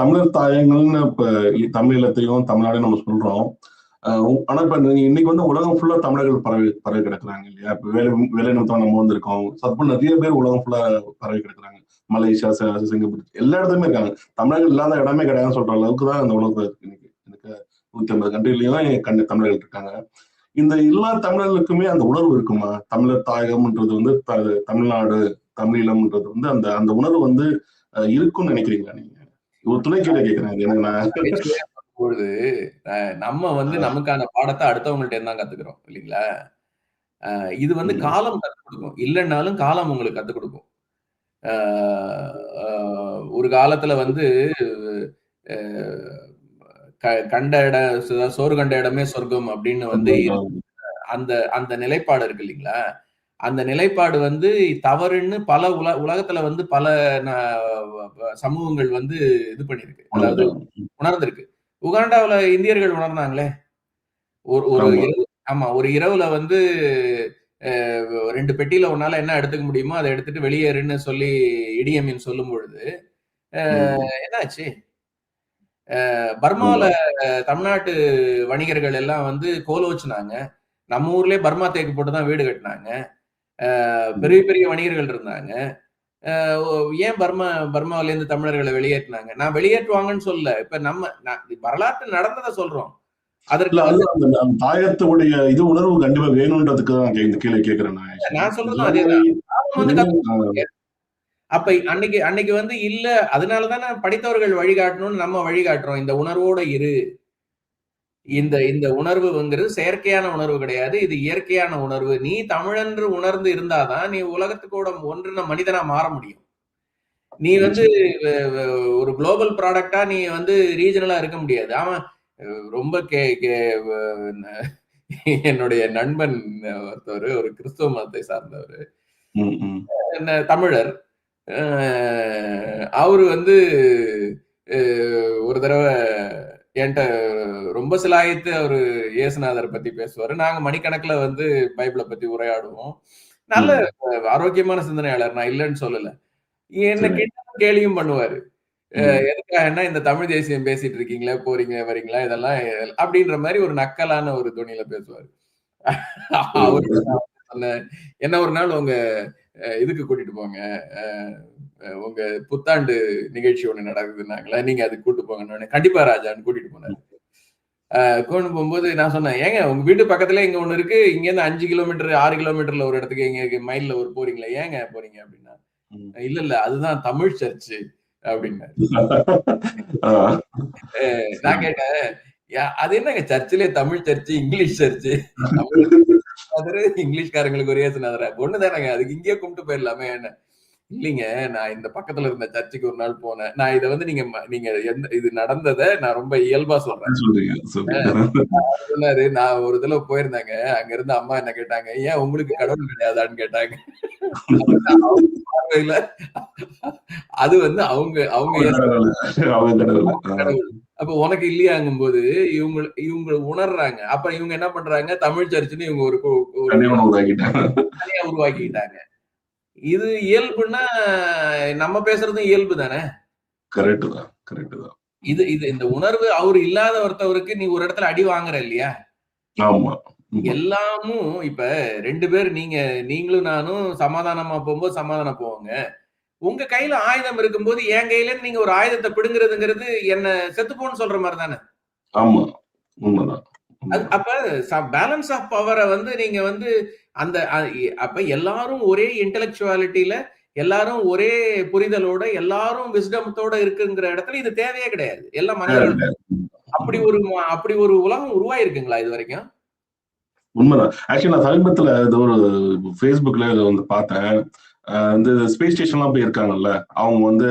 தமிழர் தாயங்கள்னு இப்ப தமிழீழத்தையும் தமிழ்நாடையும் நம்ம சொல்றோம். ஆனா இப்ப இன்னைக்கு வந்து உலகம் ஃபுல்லா தமிழர்கள் பரவி பரவி கிடக்குறாங்க இல்லையா? இப்ப வேலை நிமித்தம் நம்ம வந்திருக்கோம். அப்ப நிறைய பேர் உலகம் ஃபுல்லா பரவி கிடக்குறாங்க. மலேசியா, சிங்கப்பூர் எல்லா இடத்துலயுமே இருக்காங்க. தமிழர்கள் இல்லாத இடமே கிடையாதுன்னு சொல்ற அளவுக்கு தான் அந்த உலகத்துல இருக்கு இன்னைக்கு. எனக்கு 150 கண்ட்ரிலயும் தமிழர்கள் இருக்காங்க. இந்த எல்லா தமிழர்களுக்குமே அந்த உணர்வு இருக்குமா? தமிழர் தாயகம்ன்றது வந்து தமிழ்நாடு, தமிழீழம்ன்றது வந்து அந்த அந்த உணர்வு வந்து இருக்கும்னு நினைக்கிறீங்களா நீங்க? ஒரு துணை கேள்வி கேட்கிறேன். என்னன்னா பொழுது நம்ம வந்து நமக்கான பாடத்தை அடுத்தவங்கள்ட்ட இருந்தா கத்துக்கிறோம் இல்லைங்களா? இது வந்து காலம் கத்துக் கொடுக்கும். இல்லைன்னாலும் காலம் உங்களுக்கு கத்துக் கொடுக்கும். ஒரு காலத்துல வந்து கண்ட இடம் சோறு கண்ட இடமே சொர்க்கம் அப்படின்னு வந்து அந்த அந்த நிலைப்பாடு இருக்கு இல்லைங்களா? அந்த நிலைப்பாடு வந்து தவறுன்னு பல உலகத்துல வந்து பல சமூகங்கள் வந்து இது பண்ணிருக்கு, அதாவது உணர்ந்திருக்கு. உகாண்டாவுல இந்தியர்கள் உணர்ந்தாங்களே. ஒரு ஆமா, ஒரு இரவுல வந்து 2 பெட்டியில உன்னால என்ன எடுத்துக்க முடியுமோ அதை எடுத்துட்டு வெளியேறுன்னு சொல்லி இடியமீன் சொல்லும் பொழுது என்னாச்சு? பர்மால தமிழ்நாட்டு வணிகர்கள் எல்லாம் வந்து கோலோச்சுனாங்க. நம்ம ஊர்லயே பர்மா தேக்கு போட்டுதான் வீடு கட்டினாங்க. பெரிய பெரிய வணிகர்கள் இருந்தாங்க. ஏன் பர்மாவில இருந்து தமிழர்களை வெளியேற்றினாங்க? நான் வெளியேற்றுவாங்கன்னு சொல்லல. இப்ப நம்ம வரலாற்று நடந்ததை சொல்றோம். அதற்கு தாயத்துடைய இது உணர்வு கண்டிப்பா வேணும்ன்றதுக்கு தான் இந்த கேள்வி கேட்கிறேன். நான் சொல்றதும் அதேதான். அப்ப அன்னைக்கு வந்து இல்ல, அதனாலதான் படித்தவர்கள் வழிகாட்டணும்னு நம்ம வழிகாட்டுறோம். இந்த உணர்வோட இரு. இந்த உணர்வுங்கிறது செயற்கையான உணர்வு கிடையாது. இது இயற்கையான உணர்வு. நீ தமிழன்று உணர்ந்து இருந்தாதான் நீ உலகத்துக்கூட ஒன்றின மனிதனா மாற முடியும். நீ வந்து ஒரு குளோபல் ப்ராடக்டா நீ வந்து ரீஜனலா இருக்க முடியாது. அவன் ரொம்ப என்னுடைய நண்பன் ஒருத்தவர், ஒரு கிறிஸ்துவ மதத்தை சார்ந்தவர், தமிழர். அவரு வந்து ஒரு தடவை என்கிட்ட ரொம்ப சிலாயித்து அவரு இயேசுநாதர் பத்தி பேசுவாரு. நாங்க மணிக்கணக்குல வந்து பைபிளை பத்தி உரையாடுவோம். நல்ல ஆரோக்கியமான சிந்தனையாளர், நான் இல்லைன்னு சொல்லல. என்ன கேள்வியும் பண்ணுவாரு. எதுக்காகன்னா இந்த தமிழ் தேசியம் பேசிட்டு இருக்கீங்களா, போறீங்க வரீங்களா, இதெல்லாம் அப்படின்ற மாதிரி ஒரு நக்கலான ஒரு துணியில பேசுவாரு. அவரு சொன்னேன், என்ன ஒரு நாள் உங்க இதுக்கு கூட்டிட்டு போங்க, உங்க புத்தாண்டு நிகழ்ச்சி ஒண்ணு நடக்குதுன்னாங்களா, நீங்க அதுக்கு கூட்டு போங்கன்னு. கண்டிப்பா ராஜான்னு கூட்டிட்டு போனாரு. கொண்டு போகும்போது நான் சொன்னேன், ஏங்க உங்க வீட்டு பக்கத்துல இங்க ஒண்ணு இருக்கு, இங்க இருந்து 5 கிலோமீட்டர் 6 கிலோமீட்டர்ல ஒரு இடத்துக்கு இங்க மைல்ல ஒரு போறீங்களா, ஏங்க போறீங்க அப்படின்னா, இல்ல அதுதான் தமிழ் சர்ச்சு அப்படின்னாரு. நான் கேட்டேன், அது என்னங்க சர்ச்சிலே தமிழ் சர்ச்சு, இங்கிலீஷ் சர்ச்சு, இங்கிலீஷ்காரங்களுக்கு ஒரே ஒண்ணுதானங்க, அதுக்கு இங்கேயே கும்பிட்டு போயிடலாமே என்ன? இல்லைங்க, நான் இந்த பக்கத்துல இருந்த சர்ச்சுக்கு ஒரு நாள் போனேன். நான் இதை வந்து நீங்க இது நடந்ததை நான் ரொம்ப இயல்பா சொல்றேன். சொன்னாரு, நான் ஒரு தடவை போயிருந்தாங்க, அங்க இருந்து அம்மா என்ன கேட்டாங்க, ஏன் உங்களுக்கு கடவுள் கிடையாதான்னு கேட்டாங்க. அது வந்து அவங்க கடவுள். அப்ப உனக்கு இல்லையாங்கும் போது இவங்க உணர்றாங்க. அப்ப இவங்க என்ன பண்றாங்க, தமிழ் சர்ச்சுன்னு இவங்க ஒரு தனியா உருவாக்கிட்டாங்க. இது இயல்புன்னா நம்ம பேசுறதும் இயல்பு தானே. கரெக்ட் தான், கரெக்ட் தான். இது இந்த உணர்வு அவரு இல்லாத ஒருத்தவருக்கு நீ ஒரு இடத்துல அடி வாங்குற இல்லையா? ஆமா. எல்லாமும் இப்ப 2 பேர் நீங்களும் நானும் சமாதானமா போகும்போது சமாதானம் போவாங்க. உங்க கையில ஆயுதம் இருக்கும்போது என் கையில நீங்க ஒரு ஆயுதத்தை பிடுங்குறதுங்கிறது என்ன செத்துப்போன்னு சொல்ற மாதிரி தானே. ஆமா, உண்மைதான். அப்ப பேலன்ஸ் ஆஃப் பவரை வந்து நீங்க வந்து அந்த அப்ப எல்லாரும் ஒரே இன்டெலக்சுவாலிட்டியில, எல்லாரும் ஒரே புரிதலோட, எல்லாரும் விஸ்டமத்தோட இருக்குங்கிற இடத்துல இது தேவையே கிடையாது. எல்லா மனிதர்களும் அப்படி ஒரு உலகம் உருவாயிருக்குங்களா இது வரைக்கும்? உண்மைதான். ஆக்சுவலி நான் சமீபத்துல ஒரு Facebookல வந்து பார்த்தேன். இந்த ஸ்பேஸ் ஸ்டேஷன்லாம் போய் இருக்காங்கல்ல, அவங்க வந்து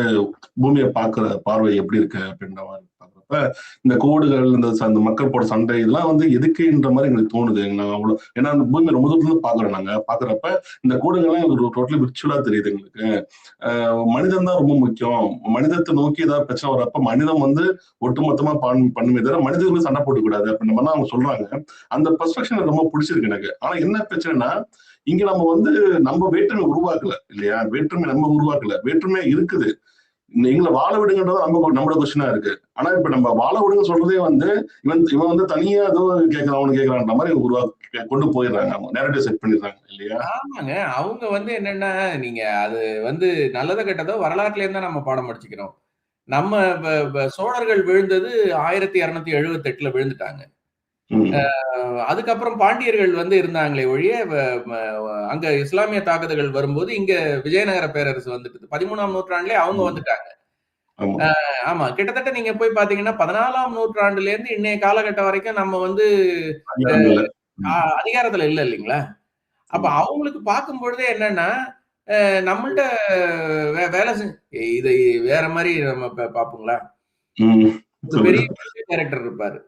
பூமியை பார்க்கிற பார்வை எப்படி இருக்கு அப்படின்ற மாதிரி பாக்குறப்ப, இந்த கோடுகள், இந்த மக்கள் போட சண்டை இதெல்லாம் வந்து எதுக்குன்ற மாதிரி எங்களுக்கு தோணுது. நான் அவ்வளவு, ஏன்னா அந்த பூமி ரொம்ப தூரத்துல இருந்து பாக்குறோம். நாங்க பாக்குறப்ப இந்த கோடுகள்லாம் எங்களுக்கு டோட்டலி விர்ச்சுவலா தெரியுது எங்களுக்கு. மனிதன் தான் ரொம்ப முக்கியம். மனிதத்தை நோக்கி ஏதாவது பிரச்சனை வர்றப்ப மனிதன் வந்து ஒட்டுமொத்தமா பண்ணுமே தவிர மனிதர்கள் சண்டை போட்டு கூடாது அப்படின்ற மாதிரி அவங்க சொல்றாங்க. அந்த பெர்ஸ்பெக்ஷன் ரொம்ப பிடிச்சிருக்கு எனக்கு. ஆனா என்ன பிரச்சனைனா, இங்க நம்ம வந்து நம்ம வேற்றுமை உருவாக்கல இல்லையா? வேற்றுமை நம்ம உருவாக்கல, வேற்றுமை இருக்குது. எங்களை வாழ விடுங்கன்றது நம்மளோட கொஸ்டினா இருக்கு. ஆனா இப்ப நம்ம வாழ விடுங்க சொல்றதே வந்து இவன் இவன் வந்து தனியா ஏதோ கேட்கறான் அவனு கேட்கறான்ற மாதிரி கொண்டு போயிடுறாங்க. அவங்க நேரடிவ் செட் பண்ணிடுறாங்க இல்லையா? ஆமாங்க. அவங்க வந்து என்னன்னா, நீங்க அது வந்து நல்லதோ கெட்டதோ வரலாற்றுல இருந்து தான் நம்ம பாடம் படிச்சுக்கிறோம். நம்ம சோழர்கள் விழுந்தது 1278ல விழுந்துட்டாங்க. ம். அதுக்கப்புறம் பாண்டியர்கள் வந்து இருந்தாங்களே ஒழிய, அங்க இஸ்லாமிய தாக்குதல்கள் வரும்போது இங்க விஜயநகர பேரரசு வந்துட்டது. 13ஆம் நூற்றாண்டுலயே அவங்க ம். வந்துட்டாங்க. ஆமா. ஆமா. கிட்டத்தட்ட நீங்க போய் பார்த்தீங்கன்னா, 14ஆம் நூற்றாண்டுலேருந்து இன்னைய காலகட்டம் வரைக்கும் நம்ம வந்து அ அதிகாரம் இல்ல. அ ம். அதிகாரத்துல இல்ல இல்லீங்களா? அப்ப ஆமா. அவங்களுக்கு பார்க்கும் பொழுதே என்னன்னா, நம்மள்ட்ட வேலை இதை வேற மாரி நம்ம பார்ப்போங்களா? ம். ஒரு சொல்லுங்க. பெரிய டைரக்டர் இருப்பாரு.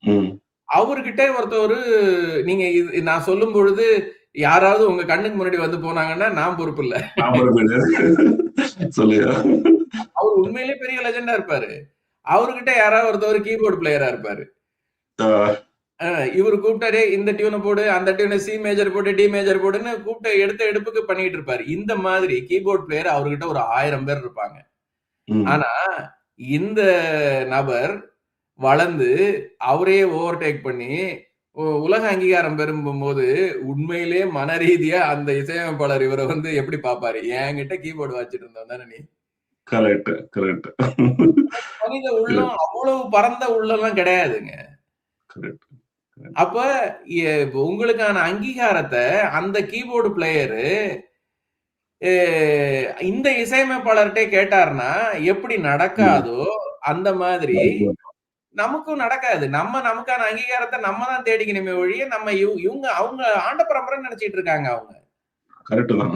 ம். அவர்கிட்ட ஒருத்தவரு நீங்க இது நான் சொல்லும்பொழுது, யாராவது உங்க கண்ணுக்கு முன்னாடி வந்து போனாங்கன்னா, நான் பொறுப்பு இல்ல. ஞாபகம் கிடையாது. சொல்லுங்க. அவரு உண்மையிலேயே பெரிய லெஜெண்டா இருப்பாரு. அவர்கிட்ட யாராவது ஒருத்தவரு கீபோர்ட் பிளேயரா இருப்பாரு. ஆ, இவரு கூப்பிட்டாரு, இந்த டியூன போடு, அந்த டியூன சி மேஜர் போடு, டி மேஜர் போடுன்னு கூப்பிட்ட எடுத்த எடுப்புக்கு பண்ணிட்டு இருப்பாரு. இந்த மாதிரி கீபோர்ட் பிளேயர் அவர்கிட்ட ஒரு 1000 பேர் இருப்பாங்க. ம். ஆனா, இந்த நபர் வளர்ந்து, அவரையே ஓவர்டேக் பண்ணி, உலக அங்கீகாரம் பெறும்போது, உண்மையிலேயே மனரீதியா அந்த இசையமைப்பாளர் இவர வந்து எப்படி பார்ப்பாரு? என்கிட்ட கீபோர்டு வாசிச்சுட்டு இருந்தவன் தானே நீ. Correct, correct. மனித உள்ளம் கரெக்ட், அவ்வளவு பரந்த உள்ளம்லாம் கிடையாதுங்க. Correct, correct. அப்ப உங்களுக்கான அங்கீகாரத்த அந்த கீபோர்டு பிளேயரு எ இந்த இசையமைப்பாளர்ட்டயே கேட்டார்ன்னா, எப்படி ம். நடக்காதோ, அந்த மாதிரி ம். நமக்கும் நடக்காது. நமக்கான அங்கீகாரத்த நம்ம தான் தேடிக்கணுமே ஒழிய, நம்ம இவுங்க அவங்க ஆண்ட பரம்பரைன்னு நெனச்சுட்டு இருக்காங்க அவங்க. கரெக்ட் தான்.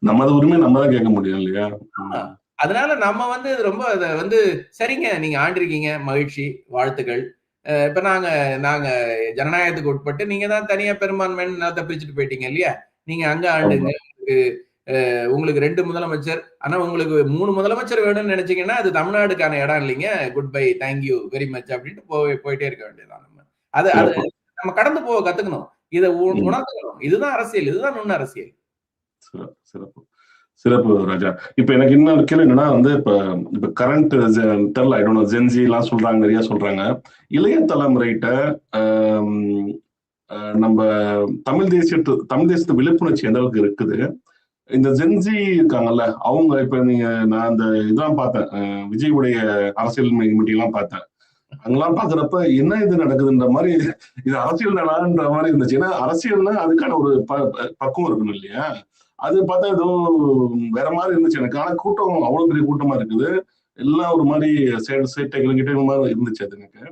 நமது உரிமைய நம்ம தான் கேட்க முடியும் இல்லையா? ஆ. ம். அதனால நம்ம வந்து ரொம்ப அத வந்து சரிங்க நீங்க ஆண்டிருக்கீங்க, மகிழ்ச்சி, வாழ்த்துக்கள். இப்ப நாங்க நாங்க ஜனநாயகத்துக்கு உட்பட்டு நீங்க தான் தனியா பெரும்பான்மைன்னு நிலத்த பிரிச்சுட்டு போயிட்டீங்க இல்லையா? நீங்க அங்க ஆமா. ஆண்டுங்க. உங்களுக்கு 2 முதலமைச்சர். ஆனா உங்களுக்கு 3 முதலமைச்சர் வேணும்னு நெனச்சீங்கன்னா, அது தமிழ்நாடுக்கான இடம் இல்லைங்க. Good bye, thank you very much அப்டின்ட்டு போயிட்டே இருக்க வேண்டியது தான் நம்ம. அது அது சிறப்பு. நம்ம கடந்து போக கத்துக்கணும். இத ம். உணர்ந்துக்கணும். இதுதான் அரசியல். இதுதான் நுண் அரசியல். சிறப்பு, சிறப்பு. சிறப்பு ராஜா. இப்ப எனக்கு இன்னொரு கேள்வி என்னன்னா வந்து, இப்ப இப்ப கரண்ட் தெர்ல ஐ டோன்ட் நோ ஜென்ஸிலாம் சொல்றாங்க, நெறைய சொல்றாங்க. இளைய தலைமுறைட்ட அம் அ நம்ப தமிழ் தேசத்து விழிப்புணர்ச்சி எந்த அளவுக்கு இருக்குது? இந்த ஜென்ஸி இருக்காங்கல்ல, அவங்க இப்ப நான் அந்த இதெல்லாம் பார்த்தேன். விஜய் அரசியல் மீட்டிங்லாம் பார்த்தேன். அங்கெல்லாம் பார்க்குறப்ப என்ன இது நடக்குதுன்ற மாரி, இது அரசியல் தானான்ற மாரி இருந்துச்சு. ஏன்னா அரசியல்னா அதுக்கான ஒரு பக்குவம் இருக்கணும் இல்லையா? அது பார்த்தா ஏதோ வேற மாரி இருந்துச்சு எனக்கு. ஆனா கூட்டம் அவ்வளோ பெரிய கூட்டமா இருக்குது. எல்லாம் ஒரு மாரி சேட்டைகள் கீட்டைகள் மாரி இருந்துச்சு அது எனக்கு.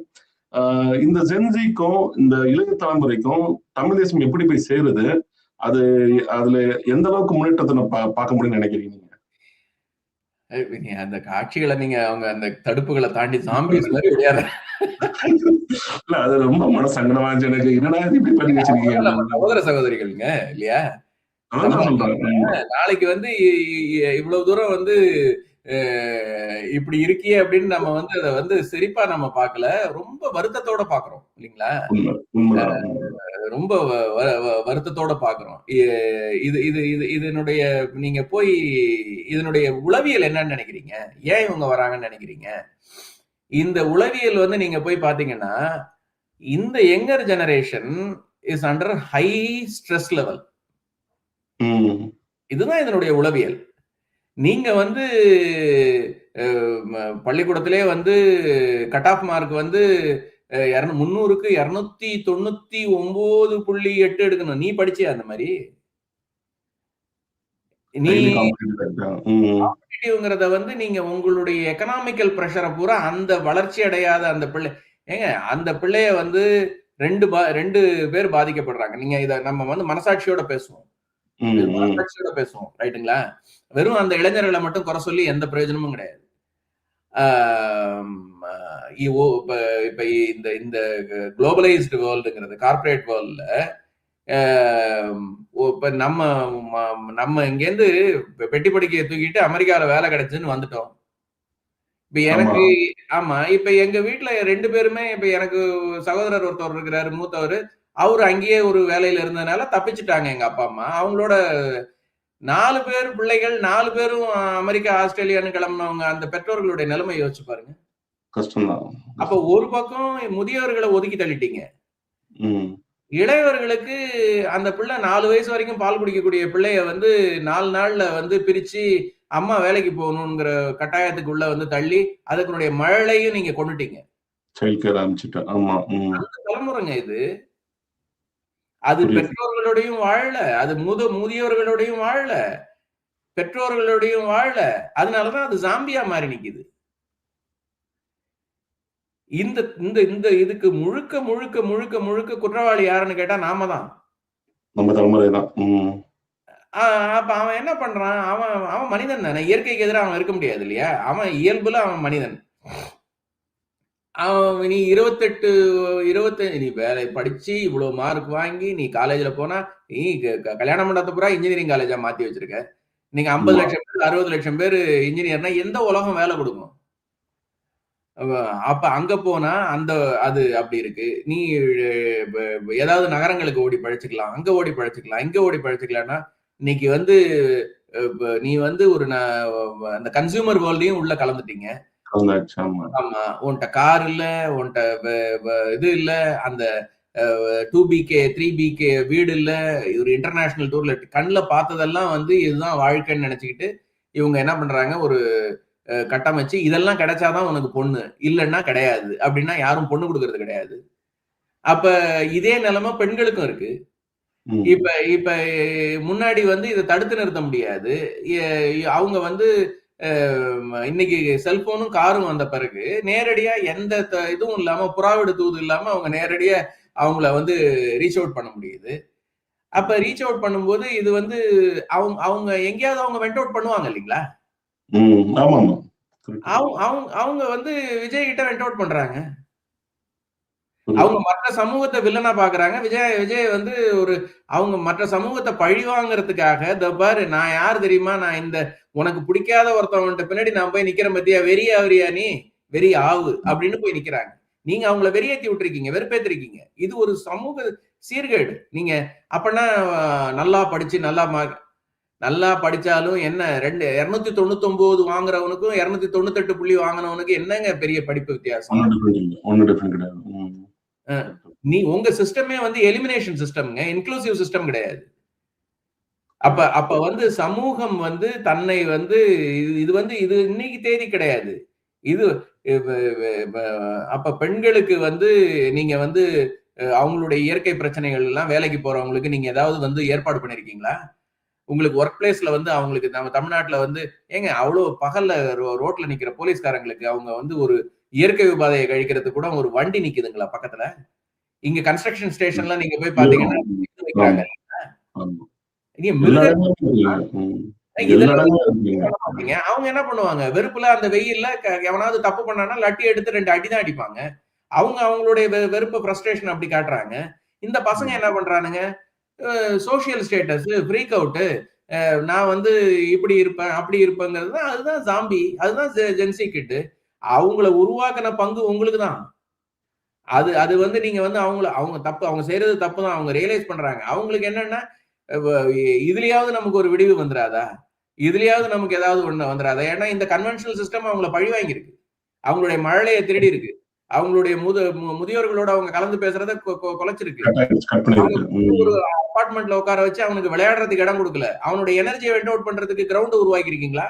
ஆ இந்த ஜென்ஸிக்கும், இந்த இளைய தலைமுறைக்கும் தமிழ் தேசம் எப்படி போய் சேருது? அது அதுல எந்த அளவுக்கு முன்னேற்றத்த நம்ம பார்க்க முடியும்னு நினைக்கிறீங்க நீங்க? நீங்க அந்த காட்சிகள நீங்க அவங்க அந்த தடுப்புகள தாண்டி ஜாம்பீஸ் மாரி விளையாடுறாங்க. இல்ல அது ரொம்ப சங்கடமா இருந்துச்சு எனக்கு. என்னடா இது இப்படி பண்ணி வச்சிருக்கீங்க அவங்கலாம் நம்ம அப்படின்னு. சகோதர சகோதரிகள்ங்க இல்லையா? அதான் நம்ம நான் சொல்றேன். ம். நாளைக்கு வந்து இவ்வளவு தூரம் வந்து அ இப்படி இருக்கியே அப்படின்னு நம்ம வந்து அத வந்து சிரிப்பா நம்ம பார்க்கல. ரொம்ப வருத்தத்தோட பார்க்கிறோம் இல்லீங்களா? உண்மைதான், உண்மைதான். ரொம்ப வருத்தத்தோட பார்க்கிறோம். இது இது இது இதனுடைய நீங்க போய் இதனுடைய உளவியல் என்னன்னு நெனைக்கிறீங்க? ஏன் இவங்க வராங்கன்னு நெனைக்கிறீங்க? இந்த உளவியல் வந்து நீங்க போய் பார்த்தீங்கன்னா, இந்த younger generation is under high stress level. ம். இதுதான் இதனுடைய உளவியல். நீங்க வந்து அ ம பள்ளிக்கூடத்திலேயே வந்து கட் ஆஃப் மார்க் வந்து 300க்கு 299.8 எடுக்கணும். நீ படிச்சியா அந்த மாரி? நீ ஹைலி காம்படிட்டிவ் எக்ஸாம். ம். காம்படிட்டிவ்ங்கிறத வந்து நீங்க உங்களுடைய எக்கனாமிக்கல் பிரஷர பூரா அந்த வளர்ச்சி அடையாத அந்த பிள்ளை ஏங்க அந்த பிள்ளைய வந்து 2 பேர் பாதிக்கப்படுறாங்க. நீங்க இத நம்ம வந்து மனசாட்சியோட பேசுவோம். இது ம், ம். மனசாட்சியோட பேசுவோம். ரைட்டுங்களா? வெறும் அந்த இளைஞர்கள மட்டும் குறை சொல்லி எந்த பிரயோஜனமும் கிடையாது. ஆம், அ இப்ப இப்ப இந்த இந்த குளோபலைஸ்டு வேர்ல்டுங்கிறது கார்ப்பரேட் வேர்ல்ட்ல அ இப்ப நம்ம இங்கேருந்து பெட்டி படுக்கைய தூக்கிட்டு அமெரிக்கால வேலை கிடைச்சுதுன்னு வந்துட்டோம். இப்ப ஆமா. எனக்கு ஆமா. இப்ப எங்க வீட்ல 2 பேருமே இப்ப எனக்கு சகோதரர் ஒருத்தர் இருக்கிறாரு, மூத்தவரு. அவரு அங்கேயே ஒரு வேலையில இருந்ததுனால தப்பிச்சுட்டாங்க எங்க அப்பா, அம்மா. அவங்களோட 4 பேர் பிள்ளைகள் 4 பேரும் அமெரிக்கா, ஆஸ்திரேலியான்னு கிளம்புனவங்க அந்த பெற்றோர்களுடைய நிலைமை யோசிச்சு பாருங்க. கஷ்டம்தான். அப்ப ஒரு பக்கம் முதியவர்களை ஒதுக்கி தள்ளிட்டீங்க. ம். இளையவர்களுக்கு அந்த பிள்ளை 4 வயசு வரைக்கும் பால் குடிக்கக்கூடிய பிள்ளைய வந்து 4 நாள்ல வந்து பிரிச்சு அம்மா வேலைக்கு போகணுங்கிற கட்டாயத்துக்குள்ள வந்து தள்ளி அதுக்குடைய மழலையும் நீங்க கொண்டுட்டீங்க. சைல்ட் கேர் ஆரம்பிச்சுட்டேன். ஆமா. அந்த தலைமுறைங்க இது. அது புரியுது. பெற்றோர்களோடையும் வாழல, அது முதியவர்களோடையும் வாழல, பெற்றோர்களோடையும் வாழல. அதனாலதான் அது ஜாம்பியா மாறி நிக்குது. இந்த இந்த இந்த இதுக்கு முழுக்க முழுக்க முழுக்க முழுக்க குற்றவாளி யாருன்னு கேட்டா நாம தான். நம்ம தலைமுறை தான். அப்ப அவன் என்ன பண்றான்? அவன் மனிதன் தானே. இயற்கைக்கு எதிரா அவன் இருக்க முடியாது இல்லையா? அவன் இயல்புல அவன் மனிதன். அவன் நீ 28, 25 நீ வேலை படிச்சு இவ்வளவு மார்க் வாங்கி நீ காலேஜ்ல போனா நீ கல்யாண மண்டபத்தை பூரா இன்ஜினியரிங் காலேஜா மாத்தி வச்சிருக்க. நீங்க 50 லட்சம் பேர் 60 லட்சம் பேர் இன்ஜினியர்னா எந்த உலகம் வேலை கொடுக்கும்? அப்ப அங்க போனா அது அப்படி இருக்கு. நீ ஏதாவது நகரங்களுக்கு ஓடி பழச்சிக்கலாம், அங்க ஓடி பழச்சிக்கலாம், இங்க ஓடி பழச்சிக்கலாம்னா இன்னைக்கு வந்து நீ வந்து ஒரு அந்த கன்சியூமர் வேர்ல்டையும் உள்ள கலந்துட்டீங்க. ஆமா, உன்கிட்ட கார் இல்ல, உன்கிட்ட இது இல்ல, அந்த 2BK 3BK வீடு இல்ல, ஒரு இன்டர்நேஷனல் டூர்ல கண்ணுல பார்த்ததெல்லாம் வந்து இதுதான் வாழ்க்கைன்னு நினைச்சுக்கிட்டு இவங்க என்ன பண்றாங்க, ஒரு கட்டமைச்சு இதெல்லாம் கிடைச்சாதான் உனக்கு பொண்ணு, இல்லைன்னா கிடையாது அப்படின்னா யாரும் பொண்ணு கொடுக்கறது கிடையாது. அப்ப இதே நிலைமை பெண்களுக்கும் இருக்கு. இப்ப இப்ப முன்னாடி வந்து இதை தடுத்து நிறுத்த முடியாது. அவங்க வந்து இன்னைக்கு செல்போனும் காரும் வந்த பிறகு நேரடியா எந்த இதுவும் இல்லாம புறாவிடு தூது இல்லாம அவங்க நேரடியா அவங்கள வந்து ரீச் அவுட் பண்ண முடியுது. அப்ப ரீச் அவுட் பண்ணும்போது இது வந்து அவங்க எங்கேயாவது அவங்க வெண்ட் அவுட் பண்ணுவாங்க இல்லைங்களா? அவங்க வந்து விஜய் கிட்ட வெண்ட் அவுட் பண்றாங்க. அவங்க மற்ற சமூகத்தை வில்லனா பாக்குறாங்க. விஜய் வந்து அவங்க மற்ற சமூகத்தை பழி வாங்குறதுக்காக பாரு நான் யார் தெரியுமா, நான் இந்த உனக்கு பிடிக்காத ஒருத்தவன்ட்ட பின்னாடி நான் போய் நிக்கிறேன் பத்தியா, வெறி ஆவறியா நீ, வெறி ஆவு அப்படின்னு போய் நிக்கிறாங்க. நீங்க அவங்கள வெறியேத்தி விட்டுருக்கீங்க, வெறுப்பேத்திருக்கீங்க. இது ஒரு சமூக சீர்கேடு. நீங்க அப்பனா நல்லா படிச்சு நல்லா படிச்சாலும் என்ன 299 வாங்குறவனுக்கும் 298 புள்ளி வாங்கினவனுக்கு என்னங்க பெரிய படிப்பு வித்தியாசம்? நீ உங்க சிஸ்டமே வந்து எலிமினேஷன் சிஸ்டம்ங்க, இன்க்ளூசிவ் சிஸ்டம் கிடையாது. அப்ப வந்து சமூகம் வந்து தன்னை வந்து இது இன்னைக்கு தேதி கிடையாது. இது அப்ப பெண்களுக்கு வந்து நீங்க வந்து அவங்களுடைய இயற்கை பிரச்சனைகள் எல்லாம் வேலைக்கு போறவங்களுக்கு நீங்க ஏதாவது வந்து ஏற்பாடு பண்ணிருக்கீங்களா? உங்களுக்கு ஒர்க் பிளேஸ்ல வந்து அவங்களுக்கு நம்ம தமிழ்நாட்டுல வந்து ஏங்க அவ்வளவு பகல்ல ரோட்ல நிக்கிற போலீஸ்காரங்களுக்கு அவங்க வந்து ஒரு இயற்கை உபாதையை கழிக்கிறது கூட ஒரு வண்டி நிக்குதுங்களா பக்கத்துல? இங்க கன்ஸ்ட்ரக்ஷன் ஸ்டேஷன்ல நீங்க போய் பாத்தீங்கன்னா அவங்க என்ன பண்ணுவாங்க, வெறுப்புல அந்த வெயில்ல எவனாவது தப்பு பண்ணானா லட்டி எடுத்து 2 அடிதான் அடிப்பாங்க. அவங்களுடைய வெறுப்பு ஃப்ரஸ்ட்ரேஷன் அப்படி காட்டுறாங்க. இந்த பசங்க என்ன பண்றானுங்க, சோசியல் ஸ்டேட்டஸ், ஃப்ரீக் அவுட், நான் வந்து இப்படி இருப்பேன் அப்படி இருப்பேங்கிறது அதுதான் ஜாம்பி, அதுதான் ஜென்சி கிட். அவங்கள உருவாக்கின பங்கு உங்களுக்கு தான். அது வந்து நீங்க வந்து அவங்க தப்பு, அவங்க செய்யறது தப்பு தான் அவங்க ரியலைஸ் பண்றாங்க. அவங்களுக்கு என்னன்னா இதுலயாவது நமக்கு ஒரு விடிவு வந்துடாதா, இதுலயாவது நமக்கு ஏதாவது ஒண்ணு வந்துடாதா? ஏன்னா இந்த கன்வென்ஷனல் சிஸ்டம் அவங்கள பழி வாங்கியிருக்கு, அவங்களுடைய மழலையை திருடி இருக்கு, அவங்களுடைய முதியோர்களோட அவங்க கலந்து பேசுறத குலைச்சிருக்கு. ஒரு அபார்ட்மெண்ட்ல உட்கார வச்சு அவனுக்கு விளையாடுறதுக்கு இடம் கொடுக்கல, அவனுடைய எனர்ஜியை வெண்ட் அவுட் பண்றதுக்கு கிரவுண்ட் உருவாக்கி இருக்கீங்களா?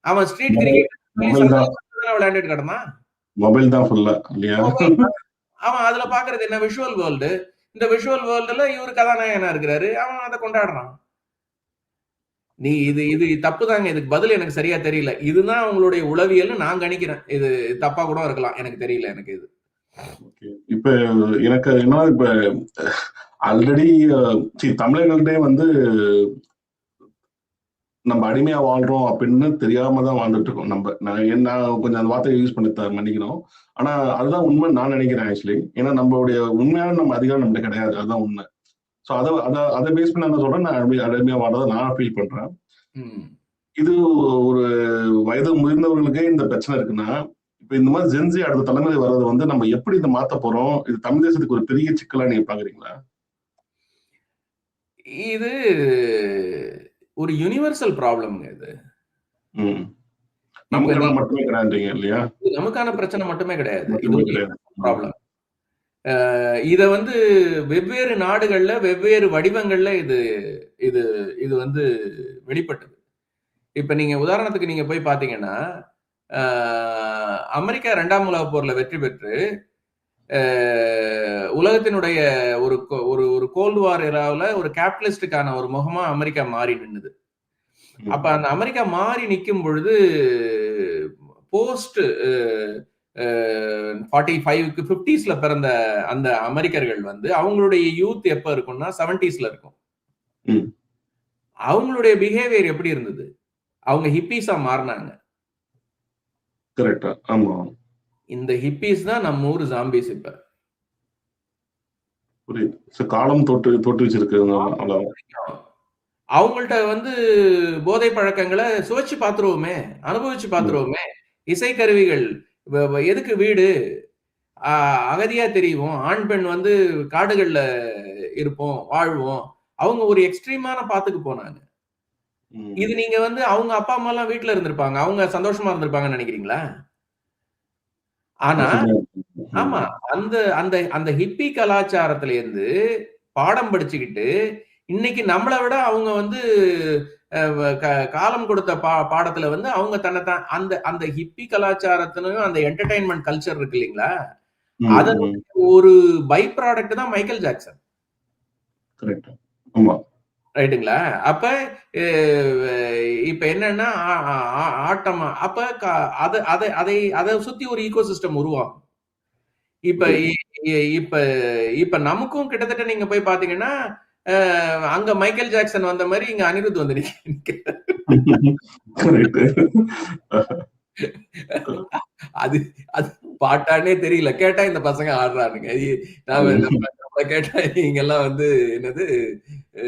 அவன் ஸ்ட்ரீட் கிரிக்கெட் விளையாண்டுட்டு கிடந்தான், மொபைல் தான் ஃபுல்லா இல்லையா? அவன் அதுல பாக்குறது என்ன, விஷுவல் வேர்ல்டு. இந்த விஷுவல் வேர்ல்டுல இவரு கதாநாயகனா இருக்கிறாரு, அவன் அதை கொண்டாடுறான். நீ இது தப்பு தாங்க. இதுக்கு பதில் எனக்கு சரியா தெரியல. இதுதான் உங்களுடைய உளவியல்னு நான் கணிக்கிறேன். இது தப்பா கூட இருக்கலாம், எனக்கு தெரியல. எனக்கு இது இப்ப எனக்கு என்ன, இப்ப ஆல்ரெடி தமிழர்கள்டே வந்து நம்ம அடிமையா வாழ்றோம் அப்படின்னு தெரியாம தான் வாழ்ந்துட்டு இருக்கோம். நான் கொஞ்சம் அந்த வார்த்தையை யூஸ் பண்ணி மன்னிக்கணும். ஆனா அதுதான் உண்மை நான் நினைக்கிறேன் ஆக்சுவலி. ஏன்னா நம்மளுடைய உண்மையான நம்ம அதிகாரம் நம்மளுக்கு கிடையாது, அதுதான் உண்மை. ஸோ அதை பேஸ் பண்ணி என்ன சொல்றேன், நான் அடிமையா வாழ்றதை நான் ஃபீல் பண்றேன். இது ஒரு வயது முதிர்ந்தவர்களுக்கே இந்த பிரச்சனை இருக்குன்னா, இப்ப இந்த மாதிரி ஜென்சி அடுத்த தலைமுறை வர்றது வந்து நம்ம எப்படி இதை மாத்த போறோம்? இது தமிழ் தேசத்துக்கு ஒரு பெரிய சிக்கலா நீங்க பாக்குறீங்களா? இது ஒரு யுனிவர்சல் ப்ராப்ளம்ங்க இது. ம். இப்ப நமக்கெல்லாம் மட்டுமே கிடையாதுன்றீங்க இல்லையா? இது நமக்கான பிரச்சனை மட்டுமே கிடையாது. இது மட்டுமே ஒரு கிடையாது. ப்ராப்ளம். இத வந்து வெவ்வேறு நாடுகள்ல, வெவ்வேறு வடிவங்கள்ல இது இது இது வந்து வெளிப்பட்டது. இப்ப நீங்க உதாரணத்துக்கு நீங்க போய் பார்த்தீங்கன்னா, அ அமெரிக்கா 2ஆம் உலகப் போர்ல வெற்றி பெற்று, அ உலகத்தினுடைய ஒரு ஒரு கோல்ட் வார் எராவுல ஒரு கேபிட்டலிஸ்டுக்கான ஒரு முகமா அமெரிக்கா மாறி நின்னது. அப்ப ம். அந்த அமெரிக்கா மாறி நிக்கும் பொழுது, போஸ்ட் அ அ 45க்கு 50ஸ்ல பிறந்த அந்த அமெரிக்கர்கள் வந்து, அவங்களுடைய யூத் எப்ப இருக்கும்னா 70ஸ்ல இருக்கும். ம். அவங்களுடைய பிஹேவியர் எப்படி இருந்தது? அவங்க ஹிப்பீஸா மாறுனாங்க. கரெக்ட்டா. ஆமா. இந்த ஹிப்பீஸ் தான் நம்ம ஊர் ஜாம்பீஸ் இப்ப. புரியுது. காலம் தொட்டு தொட்டு வச்சிருக்குங்கலாம் அவ்வளவுதான். அவங்கள்ட்ட வந்து போதை பழக்கங்கள சுவைச்சு பார்த்துருவோமே! அனுபவிச்சு ம். பார்த்துருவோமே! இசைக்கருவிகள் எதுக்கு வீடு? அ அகதியா தெரிவோம். ஆண், பெண் வந்து காடுகள்ல இருப்போம், வாழ்வோம். அவங்க ஒரு எக்ஸ்ட்ரீமான பாத்துக்கு போனாங்க. இது ம். நீங்க வந்து அவங்க அப்பா, அம்மாலாம் வீட்ல இருந்திருப்பாங்க. அவங்க சந்தோஷமா இருந்திருப்பாங்கன்னு நெனைக்கிறீங்களா? ஆனா வசதியா ஆமா. ம். அந்த அந்த அந்த ஹிப்பி கலாச்சாரத்திலேருந்து பாடம் படிச்சுக்கிட்டு, இன்னைக்கு நம்மள விட அவங்க வந்து அ வ க காலம் கொடுத்த பாடத்துல வந்து அவங்க தன்ன அந்த அந்த ஹிப்பி கலாச்சாரத்திலயும் அந்த என்டர்டெயின்மென்ட் கல்ச்சர் இருக்கு இல்லீங்களா? ம். ம். அதனுடைய ஒரு பை ப்ராடக்ட் தான் மைக்கேல் ஜாக்சன். கரெக்ட். ஆமா. ரைட்டுங்களா? அப்ப அ இப்ப என்னன்னா, ஆ ஆ ஆ ஆட்டம் அப்ப அத அத அதை அத சுத்தி ஒரு ஈக்கோசிஸ்டம் உருவாகும். இப்ப இ புரியுது. இ இப்ப இப்ப நமக்கும் கிட்டத்தட்ட நீங்க போய் பார்த்தீங்கன்னா, அங்க மைக்கேல் ஜாக்சன் வந்த மாரி இங்க அனிருத் வந்து நிக்கிறாரு. கரெக்ட்டு. அது அது பாட்டான்னே தெரியல. கேட்டா இந்த பசங்க ஆடுறானுங்க. நாம ம். நம்மள கேட்டா நீங்கலாம் வந்து என்னது அ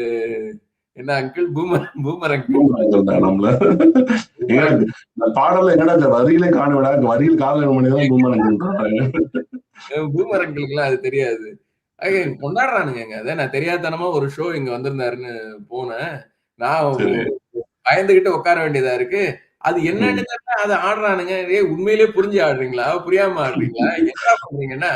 என்ன அங்கிள் பூமர் அங்கிள். பூமராங்கல் தான் நம்மள. பூமர் ஏங்க அங்கிள். இந்த பாடல்ல என்னடா இந்த வரியிலே காணோம்டா, வரியில் கால் மணி தான் பூமராங்கல்ன்றாங்க. பூமர் அங்கிளுக்குலாம் அது தெரியாது. கொண்டாடுறானுங்கங்க. அத நான் தெரியாத்தனமா ஒரு ஷோ இங்க வந்திருந்தாருன்னு போனேன். நான் சரி. பயந்துகிட்டு உட்கார வேண்டியதா இருக்கு. அது என்னன்னு ம். தெரியல அத ஆடுறானுங்க. ஏய் உண்மையிலேயே புரிஞ்சு ஆடுறீங்களா? புரியாம ஆடுறீங்களா? என்னடா பண்றீங்கன்னா,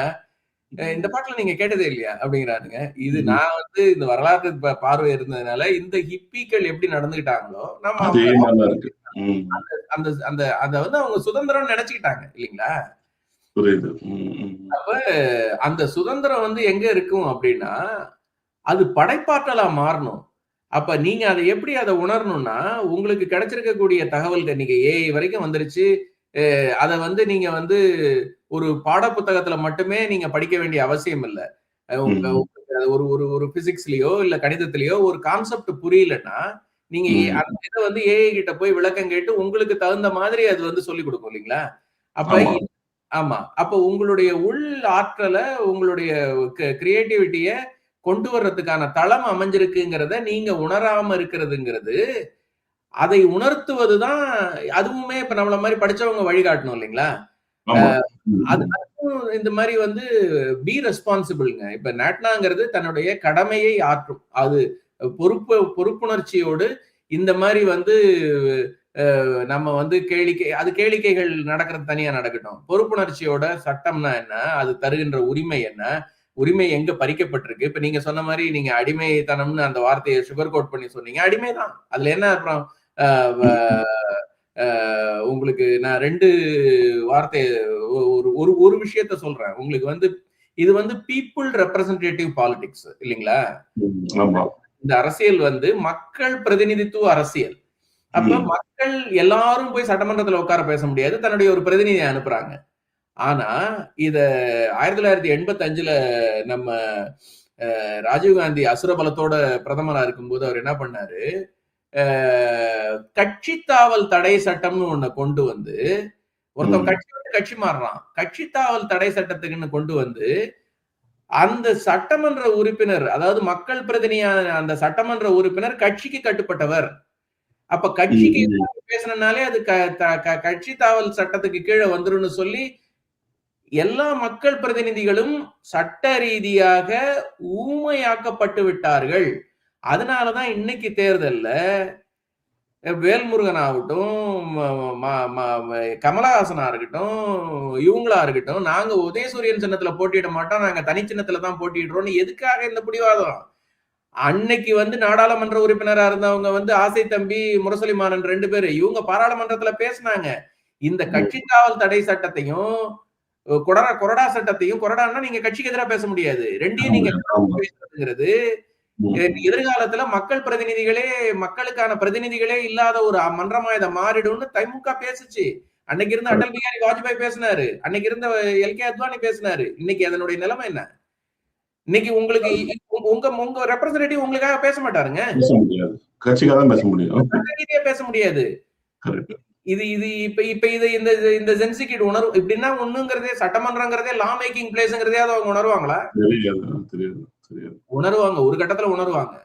இந்த பாட்டுல நீங்க கேட்டதே இல்லையா? அப்படிங்கிறானுங்க. இது ம். நான் வந்து இந்த வரலாற்று பார்வை இருந்ததுனால, இந்த ஹிப்பிக்கள் எப்படி நடந்துக்கிட்டாங்களோ, நம்ம அதே அவங்க மாரி தான் இருக்கு. ம். அந்த அந்த அத வந்து அவங்க சுதந்திரம்னு நெனச்சுக்கிட்டாங்க இல்லீங்களா? புரியுது. ம். ம். அப்ப அந்த சுதந்திரம் வந்து எங்க இருக்கும் அப்படின்னா, அது படைப்பாற்றலா மாறணும். அப்ப நீங்க அத எப்படி அத உணரணும்னா, உங்களுக்கு கிடைச்சிருக்கக்கூடிய தகவல்கள் இன்னைக்கு ஏஐ வரைக்கும் வந்துருச்சு. அத வந்து நீங்க வந்து ஒரு பாட புத்தகத்துல மட்டுமே நீங்க படிக்க வேண்டிய அவசியம் இல்ல. உங்க ம். உங்களுக்கு ஒரு ஒரு ஒரு பிசிக்ஸ்லயோ, இல்ல கணிதத்திலயோ ஒரு கான்செப்ட் புரியலன்னா, நீங்க ம். அந்த இத வந்து ஏஐ கிட்ட போய் விளக்கம் கேட்டு உங்களுக்கு தகுந்த மாதிரி அது வந்து சொல்லிக் குடுக்கும் இல்லீங்களா? அப்ப ஆமா. ஆமா. அப்ப உங்களுடைய உள் ஆற்றல, உங்களுடைய கிரியேட்டிவிட்டிய கொண்டு வர்றதுக்கான தளம் அமைஞ்சிருக்குங்கிறத நீங்க உணராம இருக்கிறதுங்கிறது, அதை உணர்த்துவது தான் அதுவுமே இப்ப நம்மள மாரி படிச்சவங்க வழிகாட்டணும் இல்லைங்களா? ஆமா. ம். அது ம். அதுவும் இந்த மாரி வந்து ரெஸ்பான்சிபிள்ங்க. இப்ப நாட்னாங்கிறது தன்னுடைய கடமையை ஆற்றும். அது பொறுப்புணர்ச்சியோடு இந்த மாரி வந்து நம்ம வந்து கேளிக்கைகள் நடக்கிறது தனியா நடக்கட்டும். பொறுப்புணர்ச்சியோட சட்டம்னா என்ன? அது தருகின்ற உரிமை என்ன? உரிமை எங்க பறிக்கப்பட்டிருக்கு? இப்ப நீங்க சொன்ன மாரி நீங்க அடிமைத்தனம்னு அந்த வார்த்தைய சுகர் கோட் பண்ணி சொன்னீங்க. அடிமைதான். அதுல என்ன அப்புறம் அ வ ம். அ உங்களுக்கு நான் 2 வார்த்தைய ஒரு ஒரு ஒரு விஷயத்த சொல்றேன். உங்களுக்கு வந்து இது வந்து பீப்பிள் ரெப்ரசன்டேட்டிவ் பாலிடிக்ஸ் இல்லீங்களா? ம். ஆமா. இந்த அரசியல் வந்து மக்கள் பிரதிநிதித்துவ அரசியல். அப்ப ம். மக்கள் எல்லாரும் போய் சட்டமன்றத்துல உட்கார பேச முடியாது. தன்னுடைய ஒரு பிரதிநிதிய அனுப்புறாங்க. ஆனா, இத 1985ல நம்ம ராஜீவ்காந்தி அசுர பலத்தோட பிரதமரா இருக்கும்போது அவர் என்ன பண்ணாரு, அ கட்சி தாவல் தடை சட்டம்னு ஒண்ண கொண்டு வந்து, ஒருத்தன் ம். கட்சி விட்டு கட்சி மாறுறான். கட்சி தாவல் தடை சட்டத்துக்குன்னு கொண்டு வந்து, அந்த சட்டமன்ற உறுப்பினர், அதாவது மக்கள் பிரதிநிதியான அந்த சட்டமன்ற உறுப்பினர் கட்சிக்கு கட்டுப்பட்டவர். அப்ப ம். கட்சிக்கு ம். எதிராக பேசுனனாலே அது க த க கட்சி தாவல் சட்டத்துக்கு கீழ வந்துரும்னு சொல்லி, எல்லா மக்கள் பிரதிநிதிகளும் சட்ட ரீதியாக ஊமையாக்கப்பட்டு விட்டார்கள். அதனால தான் இன்னைக்கு தேர்தல்ல வேல்முருகன் ஆகட்டும், கமலஹாசனா இருக்கட்டும், இவங்களா இருக்கட்டும், நாங்க உதயசூரியன் சின்னத்துல போட்டியிட மாட்டோம், நாங்க தனி சின்னத்துல தான் போட்டியிடுறோம்னு எதுக்காக இந்த பிடிவாதம்? அன்னைக்கு நாடாளுமன்ற உறுப்பினரா இருந்தவங்க ஆசை தம்பி, முரசொலிமாறன் 2 பேரு இவங்க பாராளுமன்றத்துல பேசினாங்க. இந்த கட்சி தாவல் தடை சட்டத்தையும், கொறடா சட்டத்தையும், கொறடான்னா நீங்க கட்சிக்கு எதிரா பேச முடியாது. 2யும் நீங்க பேசுறதுங்கிறது எதிர்காலத்துல மக்கள் பிரதிநிதிகளே, மக்களுக்கான பிரதிநிதிகளே இல்லாத ஒரு மன்றமா இதை மாறிடும்னு திமுக பேசுச்சு. அன்னைக்கு இருந்த அடல் பிகாரி வாஜ்பாய் பேசினாரு, அன்னைக்கு இருந்த எல்கே அத்வானி பேசினாரு. இன்னைக்கு அதனுடைய நிலைமை என்ன? இன்னைக்கு உங்களுக்கு உங்க ரெப்ரசன்டேட்டிவ் உங்களுக்காக பேச மாட்டாருங்க, கட்சிக்காக தான் பேச முடியும், பேச முடியாது. இது இது இப்ப இப்ப இது இந்த ஜென்சிக்கிட் உணர்வு இப்படின்னா ஒண்ணுங்கிறதே சட்டமன்றங்கிறதே லா மேக்கிங் பிளேஸ்ங்கிறதே அவங்க உணர்வாங்களா? உணர்வாங்க, ஒரு கட்டத்துல உணர்வாங்க.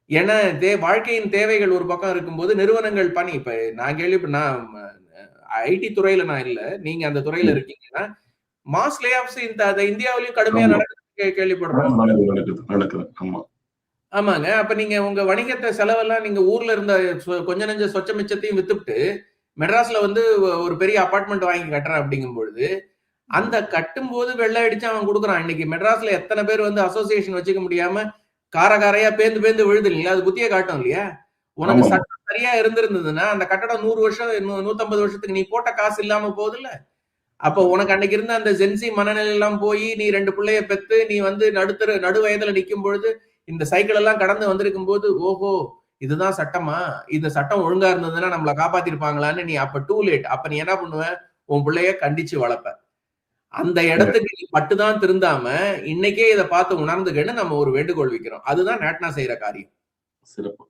ஏன்னா வாழ்க்கையின் தேவைகள் ஒரு பக்கம் இருக்கும்போது நிறுவனங்கள் பணி இப்ப நான் நான் ஐடி துறையில நான் இல்ல, நீங்க அந்த துறையில இருக்கீங்கன்னா மாஸ் லே ஆஃப்ஸ் இந்தியாவிலயும் கடுமையா நடக்குது கேள்விப்படுறோம். ஆமாங்க. அப்ப நீங்க உங்க வணிகத்தை செலவெல்லாம் நீங்க ஊர்ல இருந்த கொஞ்ச நெஞ்ச சொச்ச மிச்சத்தையும் வித்துட்டு மெட்ராஸ்ல ஒரு பெரிய அபார்ட்மெண்ட் வாங்கி கட்டுறேன் அப்படிங்கும்பொழுது அந்த கட்டும் போது வெள்ளை அடிச்சு அவன் கொடுக்குறான். இன்னைக்கு மெட்ராஸ்ல எத்தனை பேர் அசோசியேஷன் வச்சுக்க முடியாம காரையா பேந்து விழுது இல்லையா? அது புத்திய காட்டும் இல்லையா? உனக்கு சட்டம் சரியா இருந்திருந்ததுன்னா அந்த கட்டடம் 100 வருஷம் 150 வருஷத்துக்கு நீ போட்ட காசு இல்லாம போகுது இல்ல. அப்ப உனக்கு அன்னைக்கு இருந்த அந்த ஜென்சி மனநிலை எல்லாம் போய் நீ 2 பிள்ளைய பெத்து நீ நடு வயதுல நிக்கும் பொழுது இந்த சைக்கிள் எல்லாம் கடந்து வந்திருக்கும் போது ஓஹோ இதுதான் சட்டமா, இந்த சட்டம் ஒழுங்கா இருந்ததுன்னா நம்மள காப்பாத்திருப்பாங்களான்னு நீ அப்ப டூ லேட். அப்ப நீ என்ன பண்ணுவ? உன் பிள்ளைய கண்டிச்சு வளர்ப்ப. அந்த இடத்துக்கு நீ மட்டும்தான் திருந்தாம இன்னைக்கே இதை பார்த்து உணர்ந்துக்கன்னு நம்ம ஒரு வேண்டுகோள் வைக்கிறோம். அதுதான் நேட்னா செய்யற காரியம். சிறப்பு.